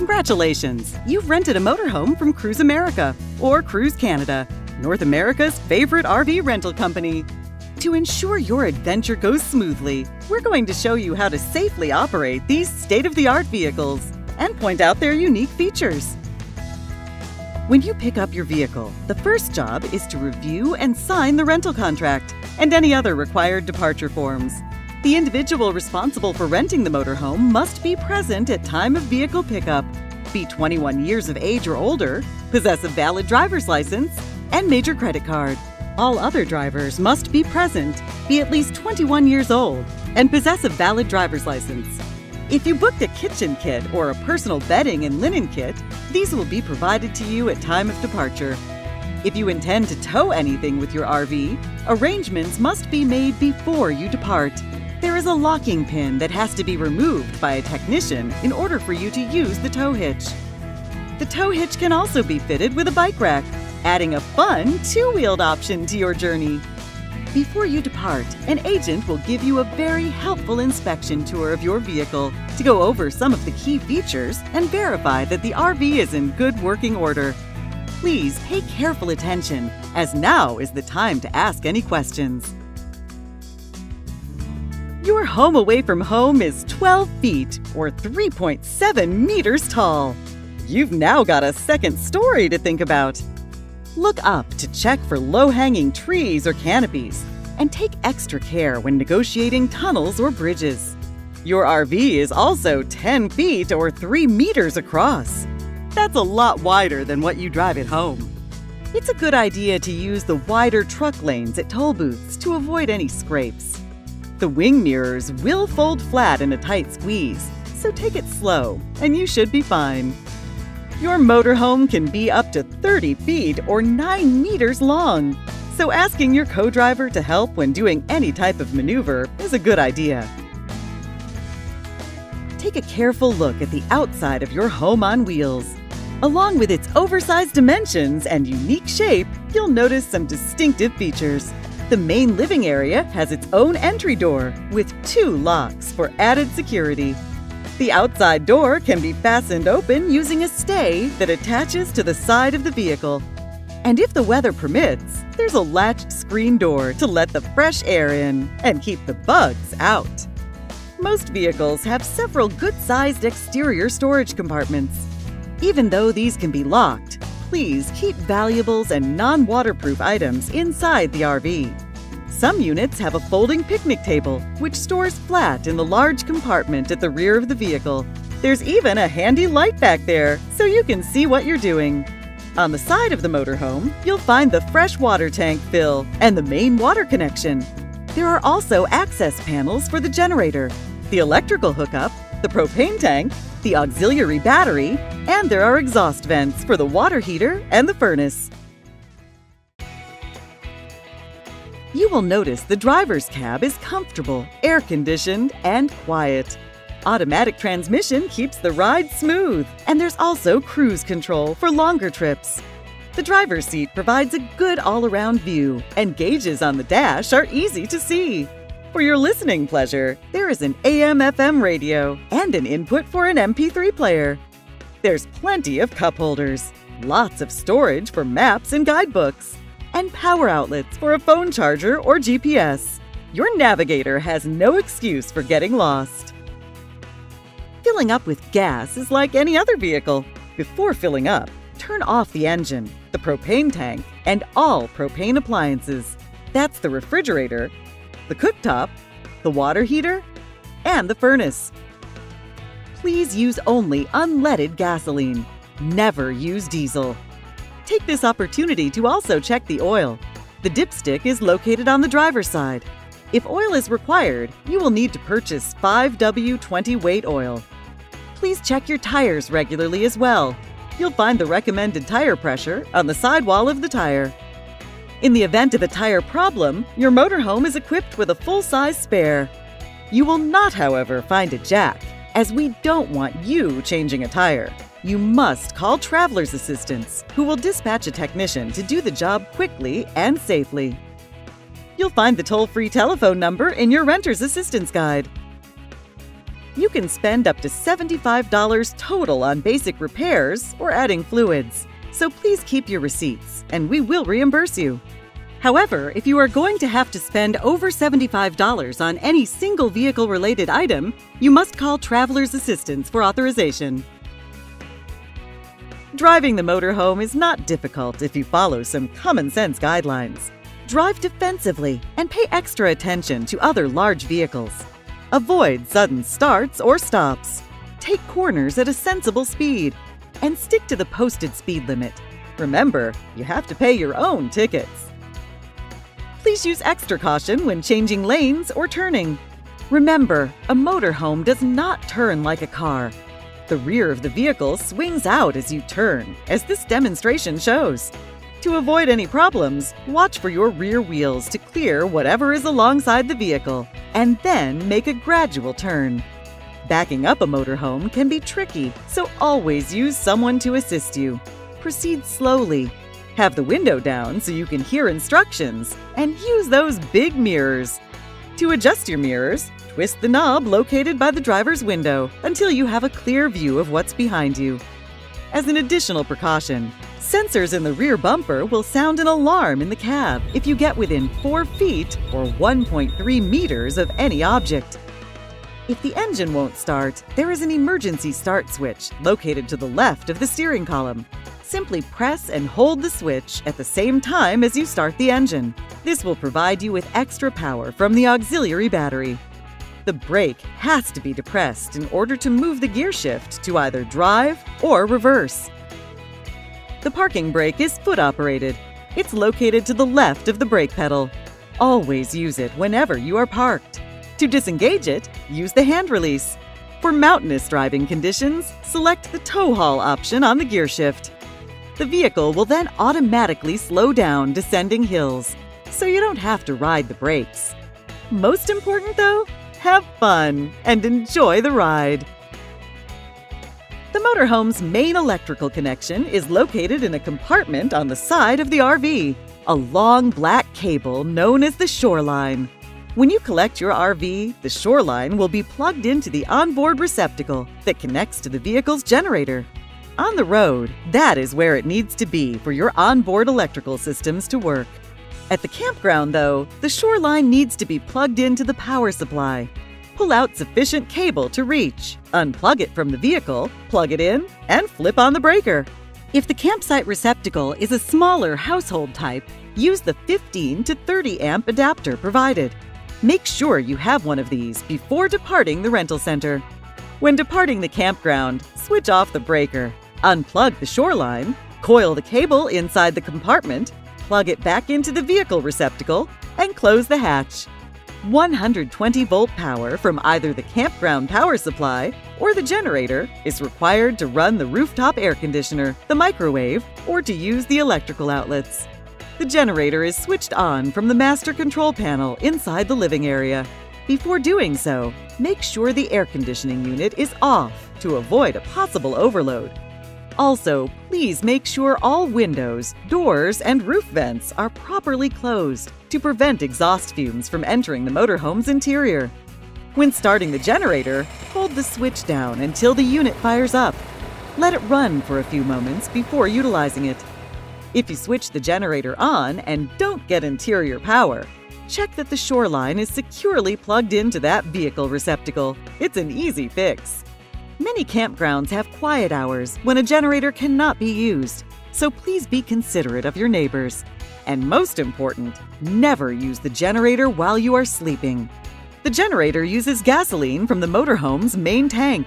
Congratulations! You've rented a motorhome from Cruise America or Cruise Canada, North America's favorite RV rental company. To ensure your adventure goes smoothly, we're going to show you how to safely operate these state-of-the-art vehicles and point out their unique features. When you pick up your vehicle, the first job is to review and sign the rental contract and any other required departure forms. The individual responsible for renting the motorhome must be present at time of vehicle pickup, be 21 years of age or older, possess a valid driver's license, and major credit card. All other drivers must be present, be at least 21 years old, and possess a valid driver's license. If you booked a kitchen kit or a personal bedding and linen kit, these will be provided to you at time of departure. If you intend to tow anything with your RV, arrangements must be made before you depart. There is a locking pin that has to be removed by a technician in order for you to use the tow hitch. The tow hitch can also be fitted with a bike rack, adding a fun two-wheeled option to your journey. Before you depart, an agent will give you a very helpful inspection tour of your vehicle to go over some of the key features and verify that the RV is in good working order. Please pay careful attention, as now is the time to ask any questions. Your home away from home is 12 feet or 3.7 meters tall. You've now got a second story to think about. Look up to check for low-hanging trees or canopies, and take extra care when negotiating tunnels or bridges. Your RV is also 10 feet or 3 meters across. That's a lot wider than what you drive at home. It's a good idea to use the wider truck lanes at toll booths to avoid any scrapes. The wing mirrors will fold flat in a tight squeeze, so take it slow, and you should be fine. Your motorhome can be up to 30 feet or 9 meters long, so asking your co-driver to help when doing any type of maneuver is a good idea. Take a careful look at the outside of your home on wheels. Along with its oversized dimensions and unique shape, you'll notice some distinctive features. The main living area has its own entry door with 2 locks for added security. The outside door can be fastened open using a stay that attaches to the side of the vehicle. And if the weather permits, there's a latched screen door to let the fresh air in and keep the bugs out. Most vehicles have several good-sized exterior storage compartments. Even though these can be locked, please keep valuables and non-waterproof items inside the RV. Some units have a folding picnic table, which stores flat in the large compartment at the rear of the vehicle. There's even a handy light back there, so you can see what you're doing. On the side of the motorhome, you'll find the fresh water tank fill and the main water connection. There are also access panels for the generator, the electrical hookup, the propane tank, the auxiliary battery, and there are exhaust vents for the water heater and the furnace. You will notice the driver's cab is comfortable, air-conditioned, and quiet. Automatic transmission keeps the ride smooth, and there's also cruise control for longer trips. The driver's seat provides a good all-around view, and gauges on the dash are easy to see. For your listening pleasure, there is an AM/FM radio and an input for an MP3 player. There's plenty of cup holders, lots of storage for maps and guidebooks, and power outlets for a phone charger or GPS. Your navigator has no excuse for getting lost. Filling up with gas is like any other vehicle. Before filling up, turn off the engine, the propane tank, and all propane appliances. That's the refrigerator, the cooktop, the water heater, and the furnace. Please use only unleaded gasoline. Never use diesel. Take this opportunity to also check the oil. The dipstick is located on the driver's side. If oil is required, you will need to purchase 5W20 weight oil. Please check your tires regularly as well. You'll find the recommended tire pressure on the sidewall of the tire. In the event of a tire problem, your motorhome is equipped with a full-size spare. You will not, however, find a jack, as we don't want you changing a tire. You must call traveler's assistance, who will dispatch a technician to do the job quickly and safely. You'll find the toll-free telephone number in your renter's assistance guide. You can spend up to $75 total on basic repairs or adding fluids. So please keep your receipts, and we will reimburse you. However, if you are going to have to spend over $75 on any single vehicle-related item, you must call Traveler's Assistance for authorization. Driving the motorhome is not difficult if you follow some common-sense guidelines. Drive defensively and pay extra attention to other large vehicles. Avoid sudden starts or stops. Take corners at a sensible speed. And stick to the posted speed limit. Remember, you have to pay your own tickets. Please use extra caution when changing lanes or turning. Remember, a motorhome does not turn like a car. The rear of the vehicle swings out as you turn, as this demonstration shows. To avoid any problems, watch for your rear wheels to clear whatever is alongside the vehicle, and then make a gradual turn. Backing up a motorhome can be tricky, so always use someone to assist you. Proceed slowly. Have the window down so you can hear instructions, and use those big mirrors. To adjust your mirrors, twist the knob located by the driver's window until you have a clear view of what's behind you. As an additional precaution, sensors in the rear bumper will sound an alarm in the cab if you get within 4 feet or 1.3 meters of any object. If the engine won't start, there is an emergency start switch located to the left of the steering column. Simply press and hold the switch at the same time as you start the engine. This will provide you with extra power from the auxiliary battery. The brake has to be depressed in order to move the gear shift to either drive or reverse. The parking brake is foot-operated. It's located to the left of the brake pedal. Always use it whenever you are parked. To disengage it, use the hand release. For mountainous driving conditions, select the tow haul option on the gear shift. The vehicle will then automatically slow down descending hills, so you don't have to ride the brakes. Most important though, have fun and enjoy the ride. The motorhome's main electrical connection is located in a compartment on the side of the RV, a long black cable known as the shoreline. When you collect your RV, the shoreline will be plugged into the onboard receptacle that connects to the vehicle's generator. On the road, that is where it needs to be for your onboard electrical systems to work. At the campground, though, the shoreline needs to be plugged into the power supply. Pull out sufficient cable to reach, unplug it from the vehicle, plug it in, and flip on the breaker. If the campsite receptacle is a smaller household type, use the 15 to 30 amp adapter provided. Make sure you have one of these before departing the rental center. When departing the campground, switch off the breaker, unplug the shoreline, coil the cable inside the compartment, plug it back into the vehicle receptacle, and close the hatch. 120-volt power from either the campground power supply or the generator is required to run the rooftop air conditioner, the microwave, or to use the electrical outlets. The generator is switched on from the master control panel inside the living area. Before doing so, make sure the air conditioning unit is off to avoid a possible overload. Also, please make sure all windows, doors, and roof vents are properly closed to prevent exhaust fumes from entering the motorhome's interior. When starting the generator, hold the switch down until the unit fires up. Let it run for a few moments before utilizing it. If you switch the generator on and don't get interior power, check that the shoreline is securely plugged into that vehicle receptacle. It's an easy fix. Many campgrounds have quiet hours when a generator cannot be used, so please be considerate of your neighbors. And most important, never use the generator while you are sleeping. The generator uses gasoline from the motorhome's main tank.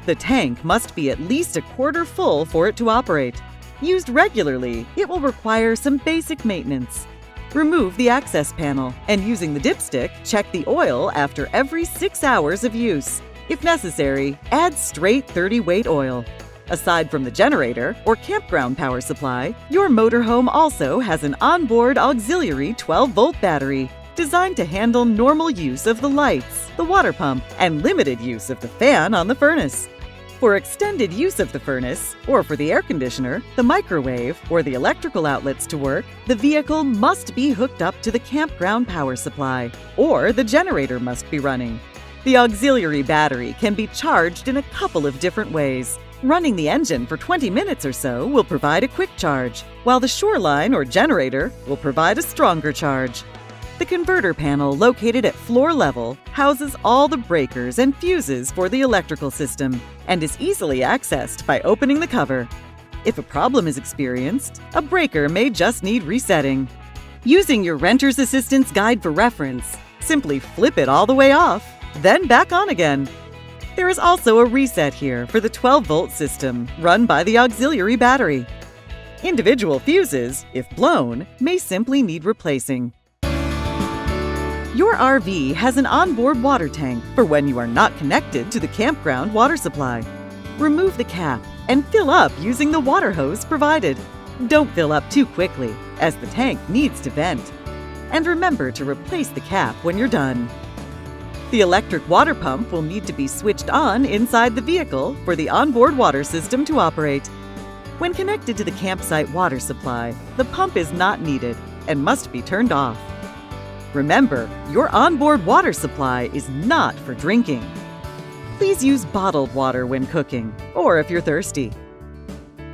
The tank must be at least a quarter full for it to operate. Used regularly, it will require some basic maintenance. Remove the access panel, and using the dipstick, check the oil after every 6 hours of use. If necessary, add straight 30-weight oil. Aside from the generator or campground power supply, your motorhome also has an onboard auxiliary 12-volt battery designed to handle normal use of the lights, the water pump, and limited use of the fan on the furnace. For extended use of the furnace, or for the air conditioner, the microwave, or the electrical outlets to work, the vehicle must be hooked up to the campground power supply, or the generator must be running. The auxiliary battery can be charged in a couple of different ways. Running the engine for 20 minutes or so will provide a quick charge, while the shoreline or generator will provide a stronger charge. The converter panel located at floor level houses all the breakers and fuses for the electrical system and is easily accessed by opening the cover. If a problem is experienced, a breaker may just need resetting. Using your renter's assistance guide for reference, simply flip it all the way off, then back on again. There is also a reset here for the 12-volt system run by the auxiliary battery. Individual fuses, if blown, may simply need replacing. Your RV has an onboard water tank for when you are not connected to the campground water supply. Remove the cap and fill up using the water hose provided. Don't fill up too quickly, as the tank needs to vent. And remember to replace the cap when you're done. The electric water pump will need to be switched on inside the vehicle for the onboard water system to operate. When connected to the campsite water supply, the pump is not needed and must be turned off. Remember, your onboard water supply is not for drinking. Please use bottled water when cooking, or if you're thirsty.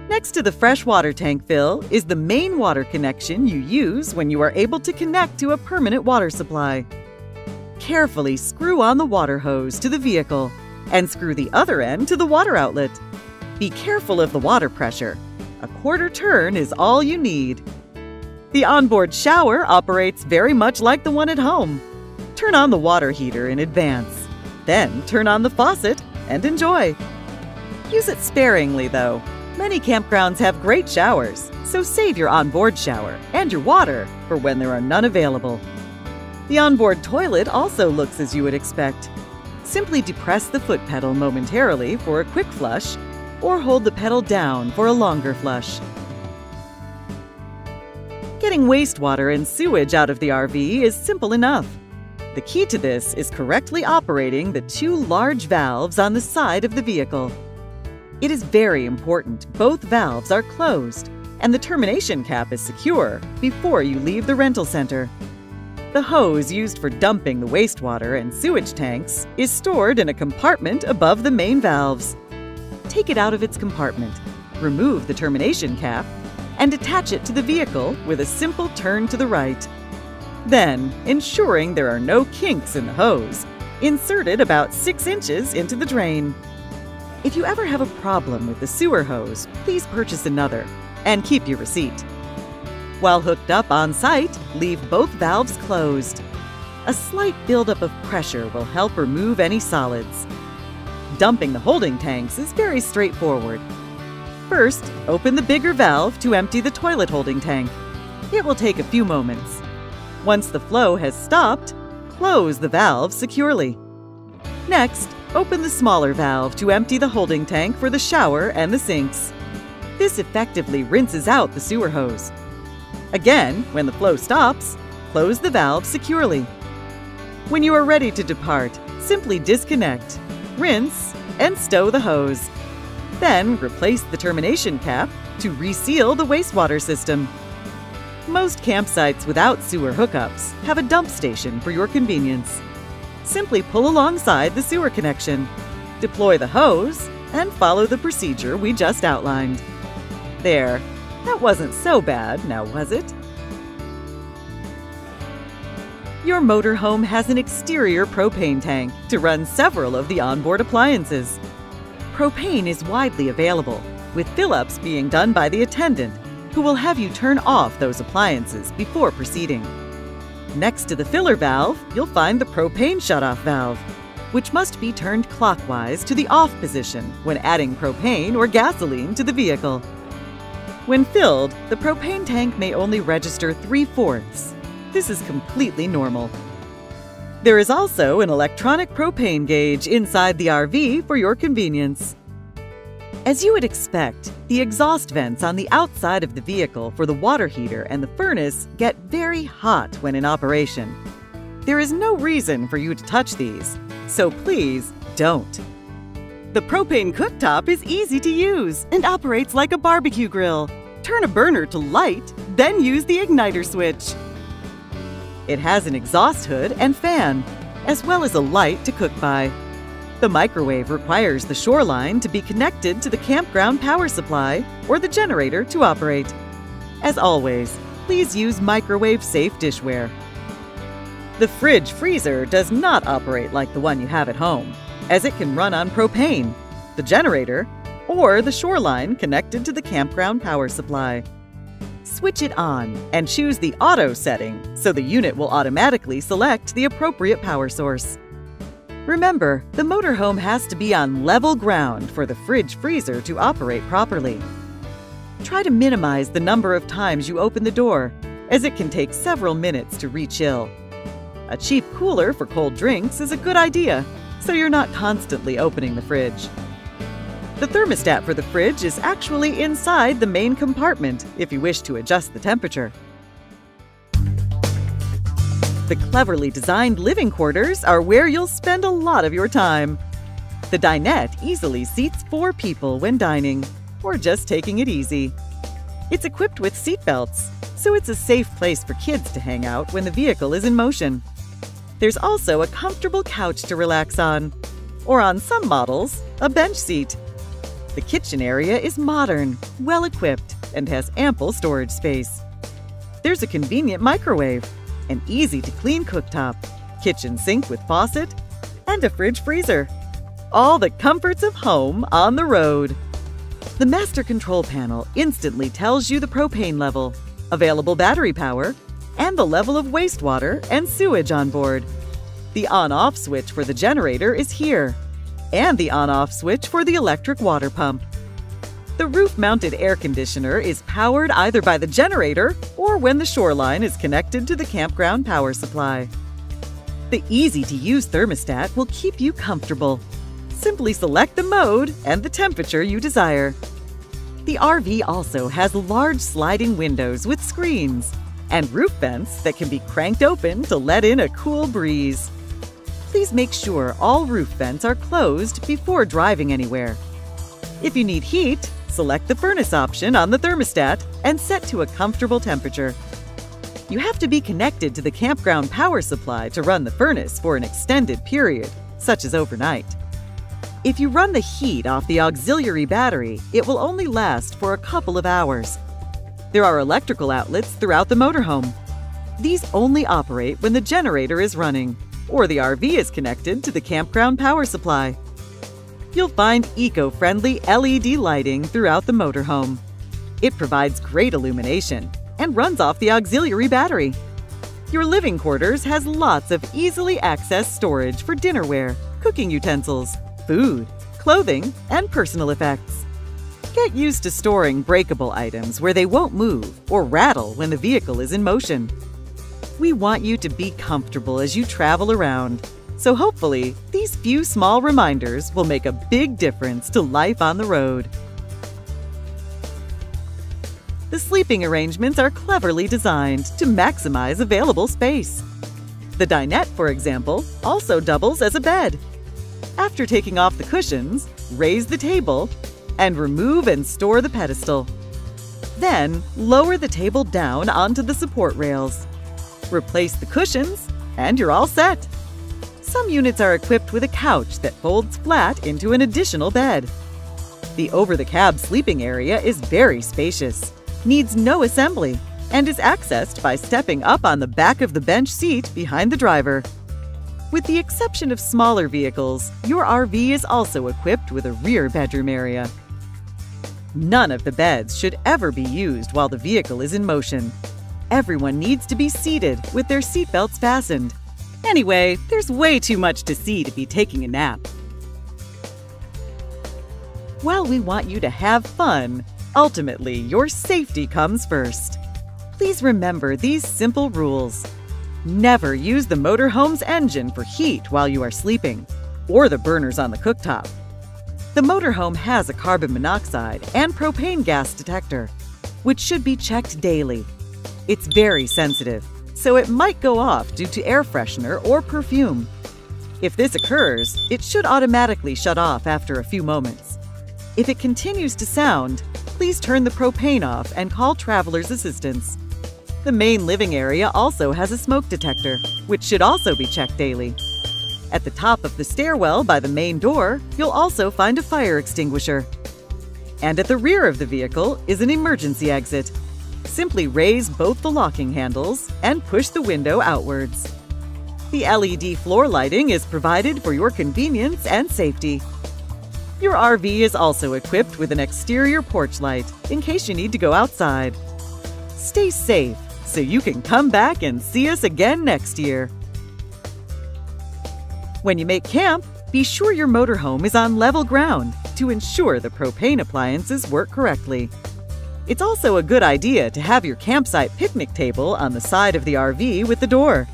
Next to the fresh water tank fill is the main water connection you use when you are able to connect to a permanent water supply. Carefully screw on the water hose to the vehicle and screw the other end to the water outlet. Be careful of the water pressure. A quarter turn is all you need. The onboard shower operates very much like the one at home. Turn on the water heater in advance. Then turn on the faucet and enjoy. Use it sparingly though. Many campgrounds have great showers, so save your onboard shower and your water for when there are none available. The onboard toilet also looks as you would expect. Simply depress the foot pedal momentarily for a quick flush, or hold the pedal down for a longer flush. Getting wastewater and sewage out of the RV is simple enough. The key to this is correctly operating the two large valves on the side of the vehicle. It is very important both valves are closed and the termination cap is secure before you leave the rental center. The hose used for dumping the wastewater and sewage tanks is stored in a compartment above the main valves. Take it out of its compartment, remove the termination cap, and attach it to the vehicle with a simple turn to the right. Then, ensuring there are no kinks in the hose, insert it about 6 inches into the drain. If you ever have a problem with the sewer hose, please purchase another and keep your receipt. While hooked up on site, leave both valves closed. A slight buildup of pressure will help remove any solids. Dumping the holding tanks is very straightforward. First, open the bigger valve to empty the toilet holding tank. It will take a few moments. Once the flow has stopped, close the valve securely. Next, open the smaller valve to empty the holding tank for the shower and the sinks. This effectively rinses out the sewer hose. Again, when the flow stops, close the valve securely. When you are ready to depart, simply disconnect, rinse, and stow the hose. Then replace the termination cap to reseal the wastewater system. Most campsites without sewer hookups have a dump station for your convenience. Simply pull alongside the sewer connection, deploy the hose, and follow the procedure we just outlined. There. That wasn't so bad, now was it? Your motorhome has an exterior propane tank to run several of the onboard appliances. Propane is widely available, with fill-ups being done by the attendant, who will have you turn off those appliances before proceeding. Next to the filler valve, you'll find the propane shutoff valve, which must be turned clockwise to the off position when adding propane or gasoline to the vehicle. When filled, the propane tank may only register 3/4. This is completely normal. There is also an electronic propane gauge inside the RV for your convenience. As you would expect, the exhaust vents on the outside of the vehicle for the water heater and the furnace get very hot when in operation. There is no reason for you to touch these, so please don't. The propane cooktop is easy to use and operates like a barbecue grill. Turn a burner to light, then use the igniter switch. It has an exhaust hood and fan. as well as a light to cook by. The microwave requires the shoreline to be connected to the campground power supply or the generator to operate. As always, please use microwave-safe dishware. The fridge freezer does not operate like the one you have at home, as it can run on propane, the generator, or the shoreline connected to the campground power supply. Switch it on and choose the auto setting so the unit will automatically select the appropriate power source. Remember, the motorhome has to be on level ground for the fridge freezer to operate properly. Try to minimize the number of times you open the door, as it can take several minutes to rechill. A cheap cooler for cold drinks is a good idea, so you're not constantly opening the fridge. The thermostat for the fridge is actually inside the main compartment if you wish to adjust the temperature. The cleverly designed living quarters are where you'll spend a lot of your time. The dinette easily seats 4 people when dining, or just taking it easy. It's equipped with seat belts, so it's a safe place for kids to hang out when the vehicle is in motion. There's also a comfortable couch to relax on, or on some models, a bench seat. The kitchen area is modern, well-equipped, and has ample storage space. There's a convenient microwave, an easy-to-clean cooktop, kitchen sink with faucet, and a fridge freezer. All the comforts of home on the road. The master control panel instantly tells you the propane level, available battery power, and the level of wastewater and sewage on board. The on-off switch for the generator is here, and the on-off switch for the electric water pump. The roof-mounted air conditioner is powered either by the generator or when the shoreline is connected to the campground power supply. The easy-to-use thermostat will keep you comfortable. Simply select the mode and the temperature you desire. The RV also has large sliding windows with screens and roof vents that can be cranked open to let in a cool breeze. Please make sure all roof vents are closed before driving anywhere. If you need heat, select the furnace option on the thermostat and set to a comfortable temperature. You have to be connected to the campground power supply to run the furnace for an extended period, such as overnight. If you run the heat off the auxiliary battery, it will only last for a couple of hours. There are electrical outlets throughout the motorhome. These only operate when the generator is running, or the RV is connected to the campground power supply. You'll find eco-friendly LED lighting throughout the motorhome. It provides great illumination and runs off the auxiliary battery. Your living quarters has lots of easily accessed storage for dinnerware, cooking utensils, food, clothing, and personal effects. Get used to storing breakable items where they won't move or rattle when the vehicle is in motion. We want you to be comfortable as you travel around, so hopefully these few small reminders will make a big difference to life on the road. The sleeping arrangements are cleverly designed to maximize available space. The dinette, for example, also doubles as a bed. After taking off the cushions, raise the table and remove and store the pedestal. Then, lower the table down onto the support rails. Replace the cushions, and you're all set. Some units are equipped with a couch that folds flat into an additional bed. The over-the-cab sleeping area is very spacious, needs no assembly, and is accessed by stepping up on the back of the bench seat behind the driver. With the exception of smaller vehicles, your RV is also equipped with a rear bedroom area. None of the beds should ever be used while the vehicle is in motion. Everyone needs to be seated with their seatbelts fastened. Anyway, there's way too much to see to be taking a nap. While we want you to have fun, ultimately your safety comes first. Please remember these simple rules. Never use the motorhome's engine for heat while you are sleeping, or the burners on the cooktop. The motorhome has a carbon monoxide and propane gas detector, which should be checked daily. It's very sensitive, so it might go off due to air freshener or perfume. If this occurs, it should automatically shut off after a few moments. If it continues to sound, please turn the propane off and call traveler's assistance. The main living area also has a smoke detector, which should also be checked daily. At the top of the stairwell by the main door, you'll also find a fire extinguisher. And at the rear of the vehicle is an emergency exit. Simply raise both the locking handles and push the window outwards. The LED floor lighting is provided for your convenience and safety. Your RV is also equipped with an exterior porch light in case you need to go outside. Stay safe so you can come back and see us again next year. When you make camp, be sure your motorhome is on level ground to ensure the propane appliances work correctly. It's also a good idea to have your campsite picnic table on the side of the RV with the door.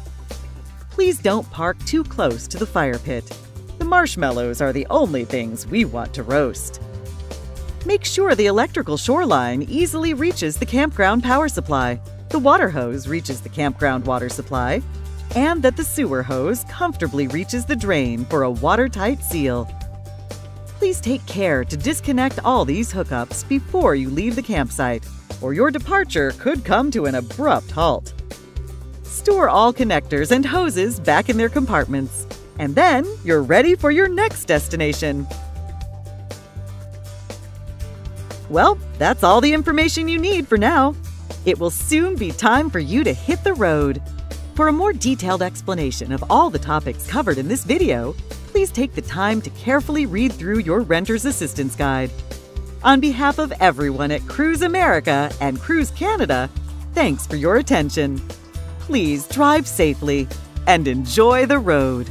Please don't park too close to the fire pit. The marshmallows are the only things we want to roast. Make sure the electrical shoreline easily reaches the campground power supply, the water hose reaches the campground water supply, and that the sewer hose comfortably reaches the drain for a watertight seal. Please take care to disconnect all these hookups before you leave the campsite, or your departure could come to an abrupt halt. Store all connectors and hoses back in their compartments, and then you're ready for your next destination. Well, that's all the information you need for now. It will soon be time for you to hit the road. For a more detailed explanation of all the topics covered in this video, please take the time to carefully read through your Renter's Assistance Guide. On behalf of everyone at Cruise America and Cruise Canada, thanks for your attention. Please drive safely and enjoy the road.